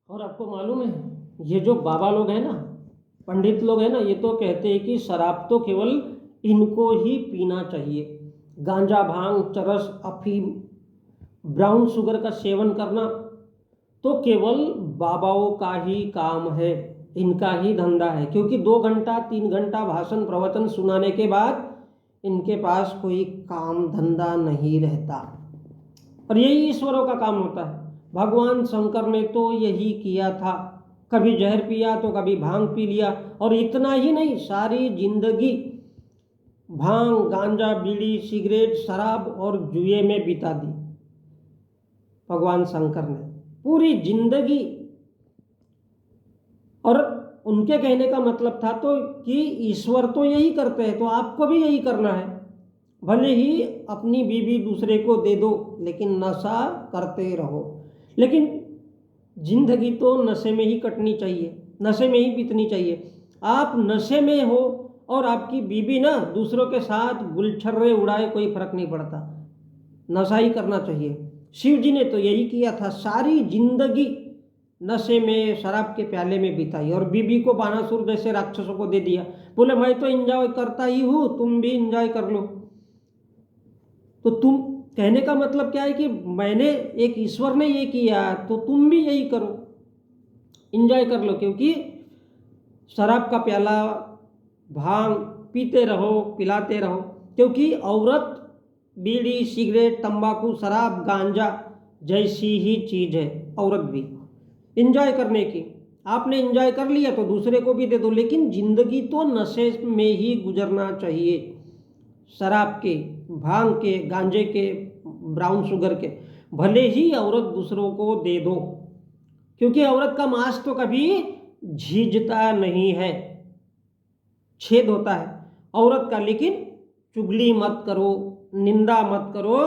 और आपको मालूम है ये जो बाबा लोग हैं ना, पंडित लोग हैं ना, ये तो कहते हैं कि शराब तो केवल इनको ही पीना चाहिए। गांजा, भांग, चरस, अफीम, ब्राउन शुगर का सेवन करना तो केवल बाबाओं का ही काम है, इनका ही धंधा है। क्योंकि 2 घंटा 3 घंटा भाषण प्रवचन सुनाने के बाद इनके पास कोई काम धंधा नहीं रहता, और यही ईश्वरों का काम होता है। भगवान शंकर ने तो यही किया था, कभी जहर पिया तो कभी भांग पी लिया, और इतना ही नहीं, सारी जिंदगी भांग, गांजा, बीड़ी, सिगरेट, शराब और जुए में बिता दी भगवान शंकर ने पूरी जिंदगी। और उनके कहने का मतलब था तो कि ईश्वर तो यही करते हैं तो आपको भी यही करना है। भले ही अपनी बीवी दूसरे को दे दो, लेकिन नशा करते रहो। लेकिन जिंदगी तो नशे में ही कटनी चाहिए, नशे में ही बीतनी चाहिए। आप नशे में हो और आपकी बीवी ना दूसरों के साथ गुलछर्रे उड़ाए, कोई फर्क नहीं पड़ता, नशा ही करना चाहिए। शिव जी ने तो यही किया था, सारी जिंदगी नशे में, शराब के प्याले में बिताई, और बीबी को बानासुर जैसे राक्षसों को दे दिया। बोले मैं तो एंजॉय करता ही हूँ, तुम भी एंजॉय कर लो। तो तुम कहने का मतलब क्या है कि मैंने, एक ईश्वर ने ये किया तो तुम भी यही करो, एंजॉय कर लो। क्योंकि शराब का प्याला, भांग पीते रहो, पिलाते रहो। क्योंकि औरत बीड़ी, सिगरेट, तंबाकू, शराब, गांजा जैसी ही चीज है औरत भी, एंजॉय करने की। आपने एंजॉय कर लिया तो दूसरे को भी दे दो, लेकिन जिंदगी तो नशे में ही गुजरना चाहिए। शराब के, भांग के, गांजे के, ब्राउन शुगर के, भले ही औरत दूसरों को दे दो। क्योंकि औरत का मांस तो कभी झीझता नहीं है, छेद होता है औरत का। लेकिन चुगली मत करो, निंदा मत करो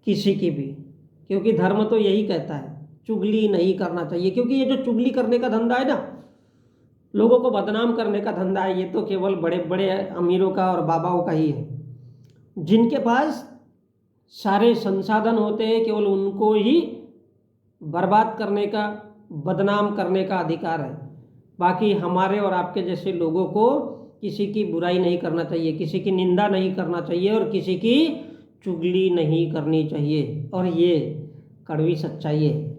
किसी की भी, क्योंकि धर्म तो यही कहता है चुगली नहीं करना चाहिए। क्योंकि ये जो चुगली करने का धंधा है ना, लोगों को बदनाम करने का धंधा है, ये तो केवल बड़े बड़े अमीरों का और बाबाओं का ही है। जिनके पास सारे संसाधन होते हैं, केवल उनको ही बर्बाद करने का, बदनाम करने का अधिकार है। बाकी हमारे और आपके जैसे लोगों को किसी की बुराई नहीं करना चाहिए, किसी की निंदा नहीं करना चाहिए, और किसी की चुगली नहीं करनी चाहिए। और ये कड़वी सच्चाई है।